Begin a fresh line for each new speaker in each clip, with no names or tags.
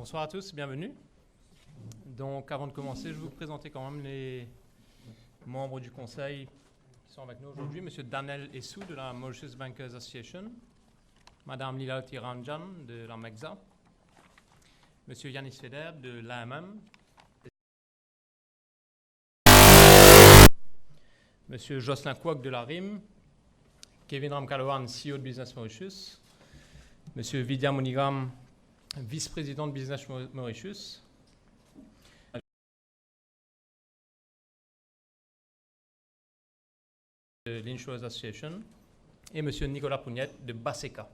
Bonsoir à tous, bienvenue. Donc avant de commencer, je vais vous présenter quand même les membres du conseil qui sont avec nous aujourd'hui. Monsieur Daniel Essou de la Mauritius Bankers Association, Madame Lilauti Ranjan de la MEXA, Monsieur Yanis Feder de l'AMM, Monsieur Jocelyn Kwok de la RIM, Kevin Ramkalawan, CEO de Business Mauritius, Monsieur Vidya Monigam, vice-président de Business Mauritius, de l'Insurance Association, et Monsieur Nicolas Pougnette de Baseka.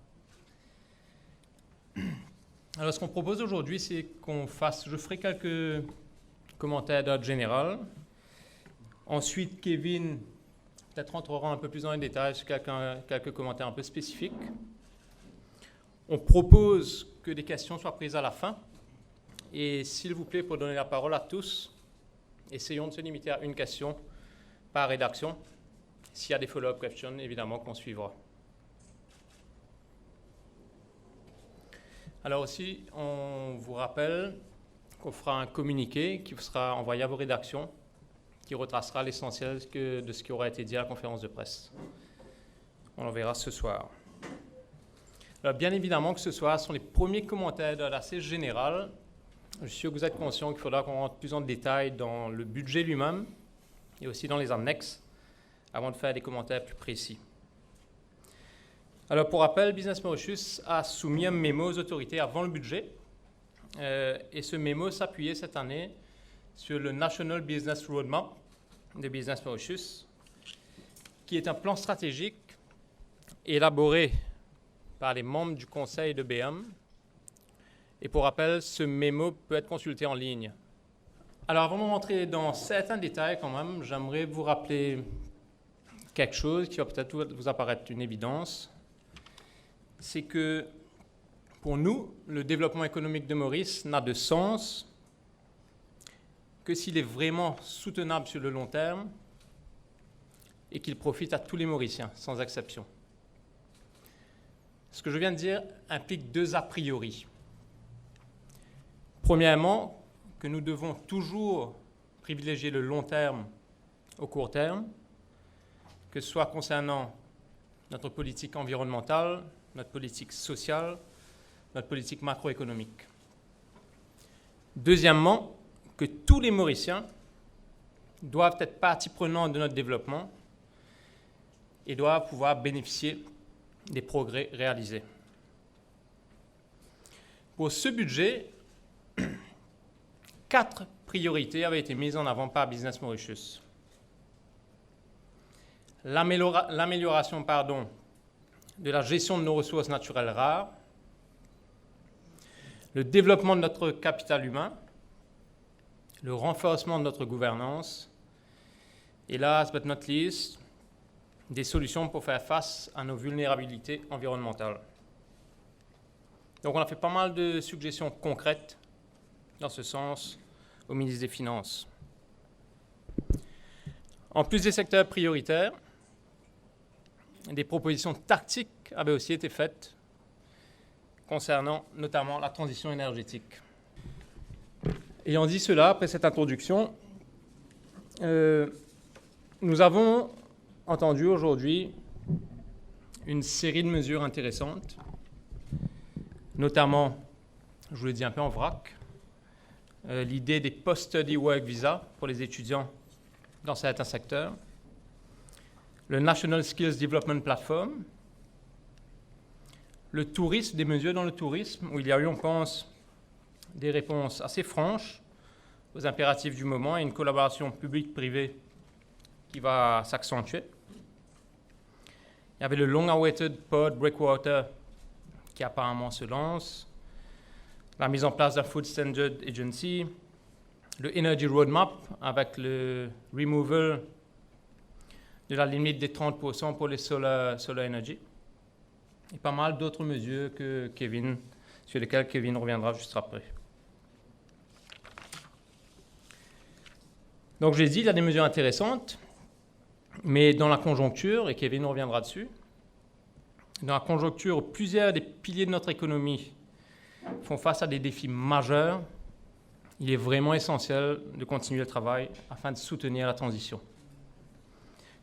Alors, ce qu'on propose aujourd'hui, c'est je ferai quelques commentaires d'ordre général. Ensuite, Kevin peut-être entrera un peu plus dans les détails sur quelques commentaires un peu spécifiques. On propose que des questions soient prises à la fin. Et s'il vous plaît, pour donner la parole à tous, essayons de se limiter à une question par rédaction. S'il y a des follow-up questions, évidemment qu'on suivra. Alors aussi, on vous rappelle qu'on fera un communiqué qui sera envoyé à vos rédactions, qui retracera l'essentiel de ce qui aura été dit à la conférence de presse. On en verra ce soir. Alors, bien évidemment que ce soir sont les premiers commentaires d'ordre assez général. Je suis sûr que vous êtes conscient qu'il faudra qu'on rentre plus en détail dans le budget lui-même et aussi dans les annexes avant de faire des commentaires plus précis. Alors pour rappel, Business Mauritius a soumis un mémo aux autorités avant le budget et ce mémo s'appuyait cette année sur le National Business Roadmap de Business Mauritius, qui est un plan stratégique élaboré par les membres du conseil de BM. Et pour rappel, ce mémo peut être consulté en ligne. Alors avant de rentrer dans certains détails quand même, j'aimerais vous rappeler quelque chose qui va peut-être vous apparaître une évidence. C'est que pour nous, le développement économique de Maurice n'a de sens que s'il est vraiment soutenable sur le long terme et qu'il profite à tous les Mauriciens, sans exception. Ce que je viens de dire implique deux a priori. Premièrement, que nous devons toujours privilégier le long terme au court terme, que ce soit concernant notre politique environnementale, notre politique sociale, notre politique macroéconomique. Deuxièmement, que tous les Mauriciens doivent être partie prenante de notre développement et doivent pouvoir bénéficier des progrès réalisés. Pour ce budget, 4 priorités avaient été mises en avant par Business Mauritius. L'amélioration de la gestion de nos ressources naturelles rares, le développement de notre capital humain, le renforcement de notre gouvernance et last but not least, des solutions pour faire face à nos vulnérabilités environnementales. Donc on a fait pas mal de suggestions concrètes dans ce sens au ministre des Finances. En plus des secteurs prioritaires, des propositions tactiques avaient aussi été faites concernant notamment la transition énergétique. Ayant dit cela, après cette introduction, nous avons entendu aujourd'hui une série de mesures intéressantes, notamment, je vous l'ai dit un peu en vrac, l'idée des post-study work visa pour les étudiants dans certains secteurs, le National Skills Development Platform, le tourisme, des mesures dans le tourisme, où il y a eu, on pense, des réponses assez franches aux impératifs du moment et une collaboration publique-privée qui va s'accentuer. Il y avait le long-awaited Port Breakwater qui apparemment se lance, la mise en place d'un Food Standard Agency, le Energy Roadmap avec le removal de la limite des 30% pour les solar energy, et pas mal d'autres mesures sur lesquelles Kevin reviendra juste après. Donc je l'ai dit, il y a des mesures intéressantes, mais dans la conjoncture, et Kevin reviendra dessus, dans la conjoncture, plusieurs des piliers de notre économie font face à des défis majeurs, il est vraiment essentiel de continuer le travail afin de soutenir la transition.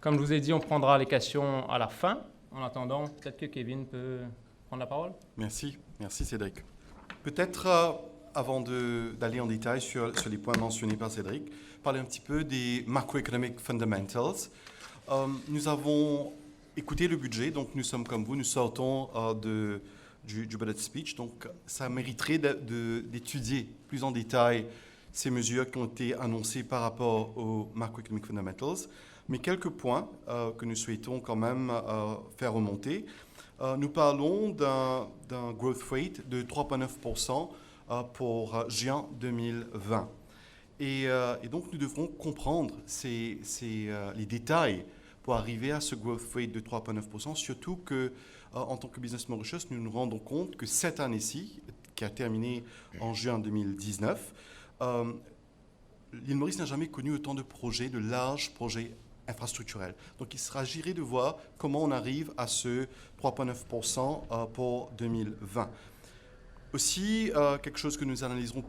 Comme je vous ai dit, on prendra les questions à la fin. En attendant, peut-être que Kevin peut prendre la parole.
Merci Cédric. Peut-être avant d'aller en détail sur les points mentionnés par Cédric, parler un petit peu des macroeconomic fundamentals. Nous avons écouté le budget, donc nous sommes comme vous, nous sortons du budget speech, donc ça mériterait d'étudier plus en détail ces mesures qui ont été annoncées par rapport aux macroeconomic fundamentals. Mais quelques points que nous souhaitons quand même faire remonter. Nous parlons d'un growth rate de 3,9% pour juin 2020. Et donc, nous devrons comprendre les détails pour arriver à ce growth rate de 3,9%, surtout qu'en tant que Business Mauritius, nous nous rendons compte que cette année-ci, qui a terminé en juin 2019, l'île Maurice n'a jamais connu autant de projets, de larges projets infrastructurels. Donc, il s'agirait de voir comment on arrive à ce 3,9% pour 2020. Aussi, quelque chose que nous analyserons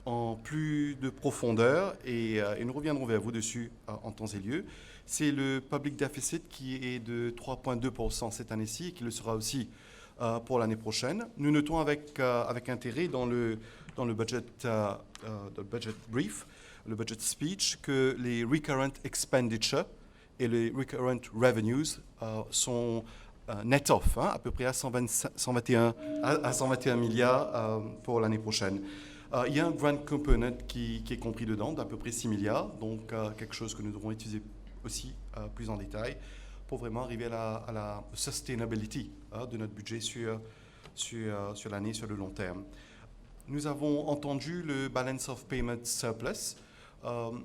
en plus de profondeur, et nous reviendrons vers vous dessus en temps et lieu, c'est le public deficit qui est de 3,2% cette année-ci et qui le sera aussi pour l'année prochaine. Nous notons avec intérêt dans le budget brief, le budget speech, que les recurrent expenditure et les recurrent revenues sont net off, à peu près à 121 milliards pour l'année prochaine. Il y a un grant component qui est compris dedans, d'à peu près 6 milliards, donc quelque chose que nous devrons étudier aussi plus en détail pour vraiment arriver à la sustainability de notre budget sur l'année, sur le long terme. Nous avons entendu le balance of payment surplus.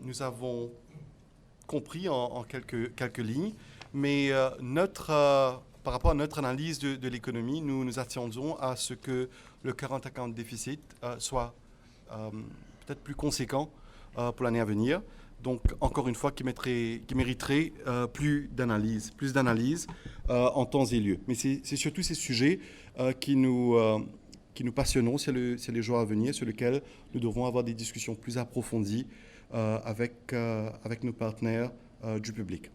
Nous avons compris en quelques lignes, mais par rapport à notre analyse de l'économie, nous nous attendons à ce que le current account deficit soit peut-être plus conséquent pour l'année à venir. Donc, encore une fois, qui mériterait plus d'analyse en temps et lieu. Mais c'est surtout ces sujets qui nous passionnent sur les jours à venir, sur lesquels nous devrons avoir des discussions plus approfondies avec nos partenaires du public.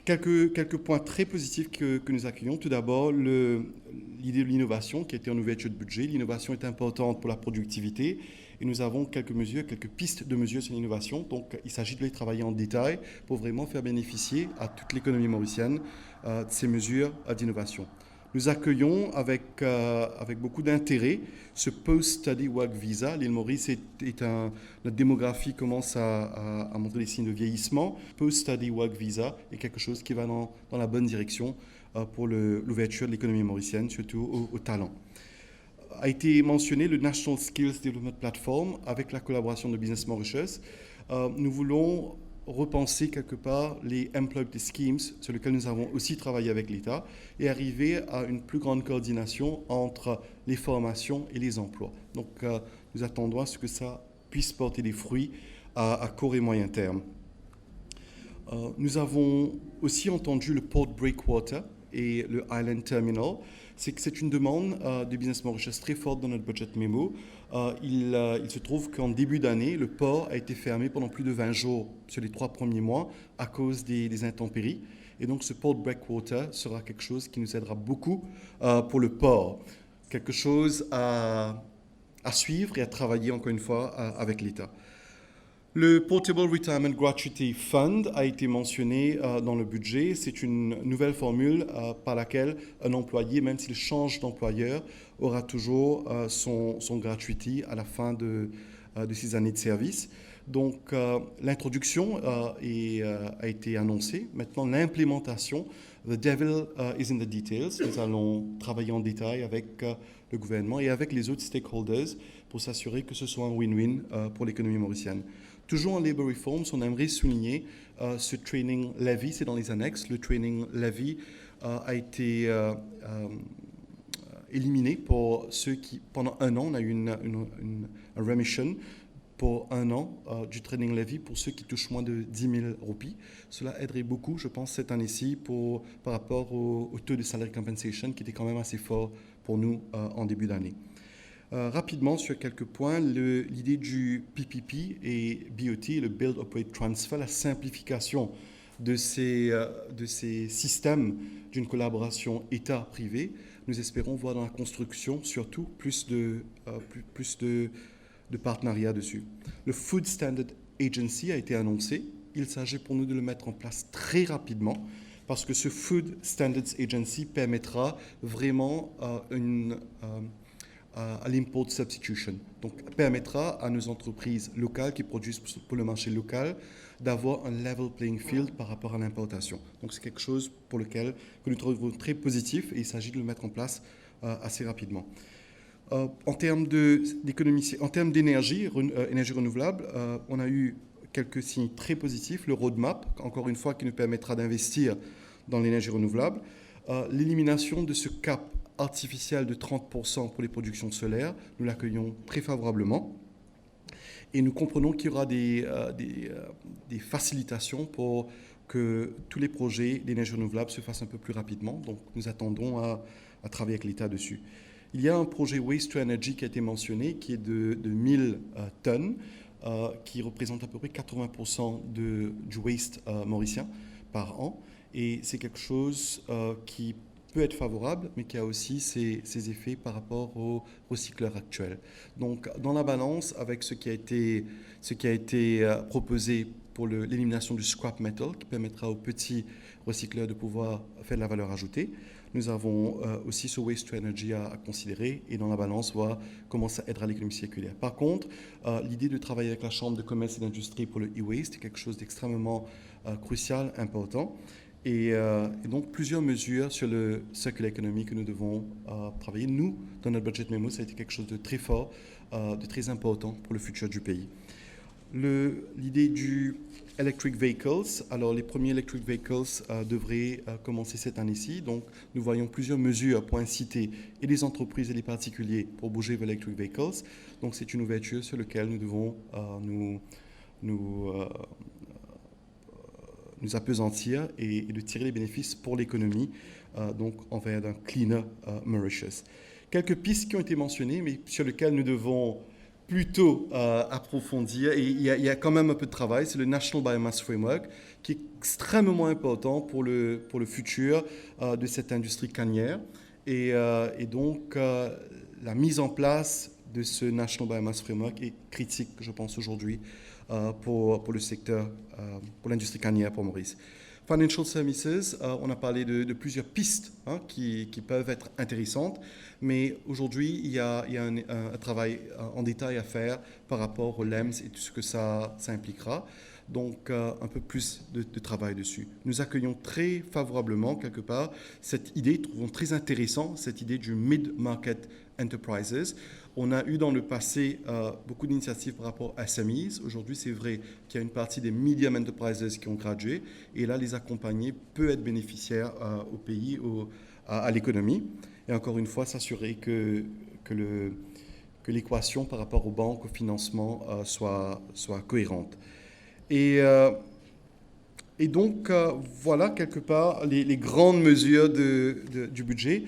Quelques points très positifs que nous accueillons. Tout d'abord, l'idée de l'innovation qui a été en ouverture de budget. L'innovation est importante pour la productivité et nous avons quelques pistes de mesures sur l'innovation. Donc, il s'agit de les travailler en détail pour vraiment faire bénéficier à toute l'économie mauricienne de ces mesures d'innovation. Nous accueillons avec beaucoup d'intérêt ce Post-Study Work Visa. L'île Maurice notre démographie commence à montrer des signes de vieillissement. Post-Study Work Visa est quelque chose qui va dans la bonne direction pour l'ouverture de l'économie mauricienne, surtout aux talents. A été mentionné le National Skills Development Platform avec la collaboration de Business Mauritius. Nous voulons repenser quelque part les employability schemes sur lesquels nous avons aussi travaillé avec l'État et arriver à une plus grande coordination entre les formations et les emplois. Donc, nous attendons à ce que ça puisse porter des fruits à court et moyen terme. Nous avons aussi entendu le Port Breakwater et le Island Terminal. C'est une demande de Business Mauritius très forte dans notre budget memo. Il se trouve qu'en début d'année, le port a été fermé pendant plus de 20 jours sur les 3 premiers mois à cause des intempéries. Et donc, ce Port Breakwater sera quelque chose qui nous aidera beaucoup pour le port. Quelque chose à suivre et à travailler, encore une fois, avec l'État. Le Portable Retirement Gratuity Fund a été mentionné dans le budget. C'est une nouvelle formule par laquelle un employé, même s'il change d'employeur, aura toujours son gratuity à la fin de ses années de service. Donc, l'introduction a été annoncée. Maintenant, l'implémentation, the devil is in the details. Nous allons travailler en détail avec le gouvernement et avec les autres stakeholders pour s'assurer que ce soit un win-win pour l'économie mauricienne. Toujours en Labour Reforms, on aimerait souligner ce training levy, c'est dans les annexes. Le training levy a été éliminé pour ceux qui, pendant un an, on a eu une remission pour un an du training levy pour ceux qui touchent moins de 10 000 roupies. Cela aiderait beaucoup, je pense, cette année-ci par rapport au taux de salary compensation qui était quand même assez fort pour nous en début d'année. Rapidement sur quelques points, l'idée du PPP et BOT, le Build, Operate, Transfer, la simplification de ces systèmes d'une collaboration État-privé. Nous espérons voir dans la construction surtout plus de partenariats dessus. Le Food Standard Agency a été annoncé. Il s'agit pour nous de le mettre en place très rapidement parce que ce Food Standards Agency permettra vraiment à l'import substitution. Donc, permettra à nos entreprises locales qui produisent pour le marché local d'avoir un level playing field par rapport à l'importation. Donc, c'est quelque chose pour lequel que nous trouvons très positif et il s'agit de le mettre en place assez rapidement. En termes d'économie, en termes d'énergie, énergie renouvelable, on a eu quelques signes très positifs. Le roadmap, encore une fois, qui nous permettra d'investir dans l'énergie renouvelable. L'élimination de ce cap artificiel de 30% pour les productions solaires, nous l'accueillons très favorablement. Et nous comprenons qu'il y aura des facilitations pour que tous les projets d'énergie renouvelable se fassent un peu plus rapidement. Donc nous attendons à travailler avec l'État dessus. Il y a un projet Waste to Energy qui a été mentionné, qui est de 1000 tonnes, qui représente à peu près 80% du waste mauricien par an. Et c'est quelque chose qui peut être favorable, mais qui a aussi ses effets par rapport aux recycleurs actuels. Donc, dans la balance, avec ce qui a été proposé pour l'élimination du scrap metal, qui permettra aux petits recycleurs de pouvoir faire de la valeur ajoutée, nous avons aussi ce Waste to Energy à considérer et dans la balance, voir comment ça aidera l'économie circulaire. Par contre, l'idée de travailler avec la Chambre de commerce et d'industrie pour le e-waste est quelque chose d'extrêmement crucial, important. Et donc, plusieurs mesures sur le circular economy que nous devons travailler. Nous, dans notre budget memo, ça a été quelque chose de très fort, de très important pour le futur du pays. L'idée du electric vehicles, alors les premiers electric vehicles devraient commencer cette année-ci. Donc, nous voyons plusieurs mesures pour inciter et les entreprises et les particuliers pour bouger vers electric vehicles. Donc, c'est une ouverture sur laquelle nous devons nous appesantir et de tirer les bénéfices pour l'économie, donc envers un cleaner Mauritius. Quelques pistes qui ont été mentionnées, mais sur lesquelles nous devons plutôt approfondir, et il y a quand même un peu de travail, c'est le National Biomass Framework, qui est extrêmement important pour le futur de cette industrie cannière. Et donc, la mise en place de ce National Biomass Framework est critique, je pense, aujourd'hui, pour le secteur, pour l'industrie cannière pour Maurice. Financial Services, on a parlé de plusieurs pistes qui peuvent être intéressantes, mais aujourd'hui, il y a un travail en détail à faire par rapport au LEMS et tout ce que ça impliquera. Donc, un peu plus de travail dessus. Nous accueillons très favorablement, quelque part, cette idée, trouvons très intéressant, cette idée du Mid-Market Enterprises. On a eu dans le passé beaucoup d'initiatives par rapport à SMEs. Aujourd'hui, c'est vrai qu'il y a une partie des medium enterprises qui ont gradué. Et là, les accompagner peut être bénéficiaire au pays, à l'économie. Et encore une fois, s'assurer que l'équation par rapport aux banques, au financement, soit cohérente. Et donc, voilà quelque part les grandes mesures du budget.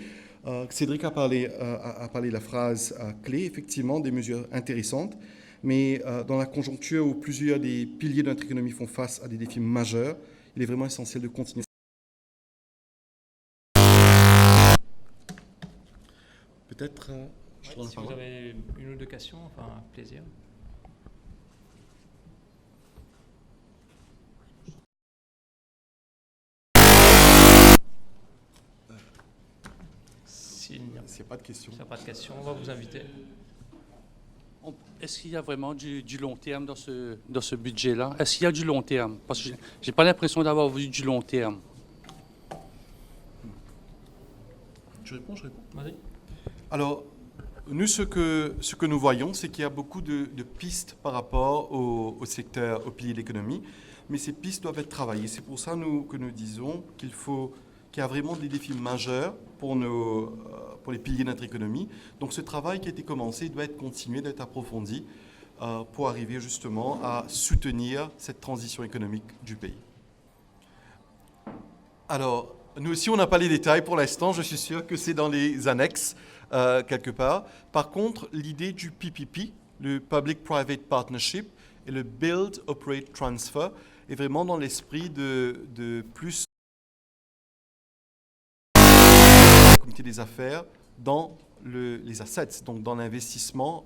Cédric a parlé la phrase clé, effectivement, des mesures intéressantes, mais dans la conjoncture où plusieurs des piliers de notre économie font face à des défis majeurs, il est vraiment essentiel de continuer. Peut-être,
si vous avez une ou deux questions, enfin, plaisir. S'il n'y a pas de questions, on va vous inviter.
Est-ce qu'il y a vraiment du long terme dans ce budget-là? Est-ce qu'il y a du long terme? Parce que je n'ai pas l'impression d'avoir vu du long terme.
Je réponds.
Vas-y.
Alors, nous, ce que nous voyons, c'est qu'il y a beaucoup de pistes par rapport au secteur, au pilier de l'économie, mais ces pistes doivent être travaillées. C'est pour ça que nous disons qu'il y a vraiment des défis majeurs pour les piliers de notre économie. Donc ce travail qui a été commencé doit être continué, doit être approfondi pour arriver justement à soutenir cette transition économique du pays. Alors, nous aussi, on n'a pas les détails pour l'instant. Je suis sûr que c'est dans les annexes quelque part. Par contre, l'idée du PPP, le Public-Private Partnership, et le Build, Operate, Transfer, est vraiment dans l'esprit de plus le comité des affaires dans les assets, donc dans l'investissement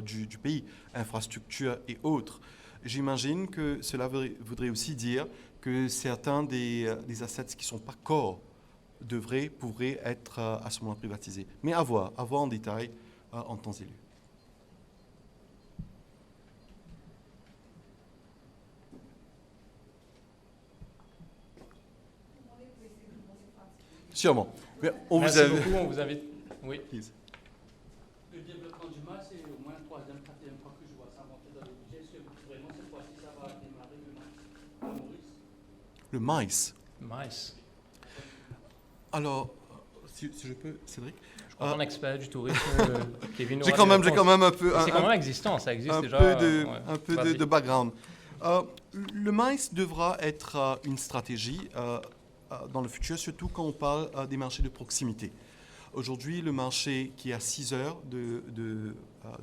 du pays, infrastructures et autres. J'imagine que cela voudrait aussi dire que certains des assets qui ne sont pas core pourraient être à ce moment privatisés. Mais à voir en détail en temps et lieu. Sûrement. Mais on
Merci
vous invite.
beaucoup, on vous invite. Oui.
Please.
Le développement du MAS, c'est au moins la troisième, quatrième fois que je vois ça monter dans le budget. Est-ce que vraiment cette fois-ci, ça va démarrer le MAS à Maurice?
Le maïs.
Nice.
Alors, si je peux, Cédric.
Je crois qu'on est expert du tourisme. Kevin
J'ai
aura
quand
des
même
réponses.
un peu
C'est quand même existant, ça existe
un
déjà.
peu de,
ouais.
un peu
Vas-y.
de background. Le maïs devra être une stratégie dans le futur, surtout quand on parle des marchés de proximité. Aujourd'hui, le marché qui est à 6 heures de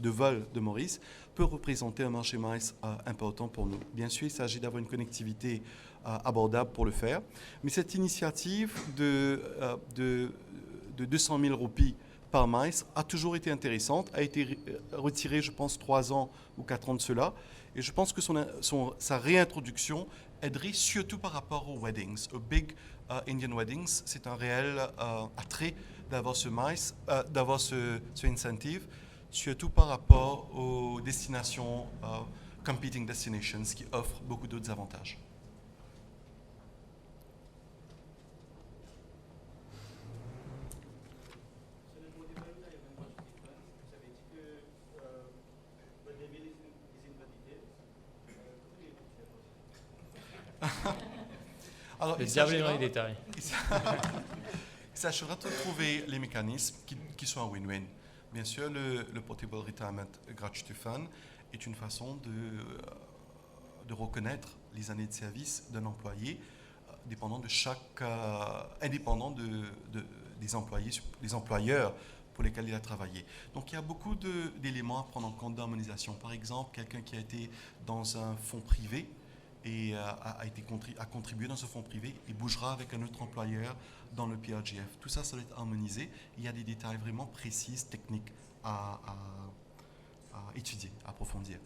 vol de Maurice peut représenter un marché maïs important pour nous. Bien sûr, il s'agit d'avoir une connectivité abordable pour le faire, mais cette initiative de 200 000 roupies par maïs a toujours été intéressante, a été retirée, je pense, 3 ans ou 4 ans de cela, et je pense que sa réintroduction aiderait surtout par rapport aux weddings, aux big Indian weddings. C'est un réel attrait d'avoir ce maïs, d'avoir ce incentive, surtout par rapport aux destinations, competing destinations, qui offrent beaucoup d'autres avantages. Alors,
Le
il
diable est dans
s'agira-
les détails.
Il s'agira de trouver les mécanismes qui sont un win-win. Bien sûr, le Portable Retirement Gratuity Fund est une façon de reconnaître les années de service d'un employé indépendant des employeurs pour lesquels il a travaillé. Donc il y a beaucoup d'éléments à prendre en compte d'harmonisation. Par exemple, quelqu'un qui a été dans un fonds privé et a contribué dans ce fonds privé, il bougera avec un autre employeur dans le PRGF. Tout ça, ça doit être harmonisé. Il y a des détails vraiment précis, techniques à étudier, à approfondir.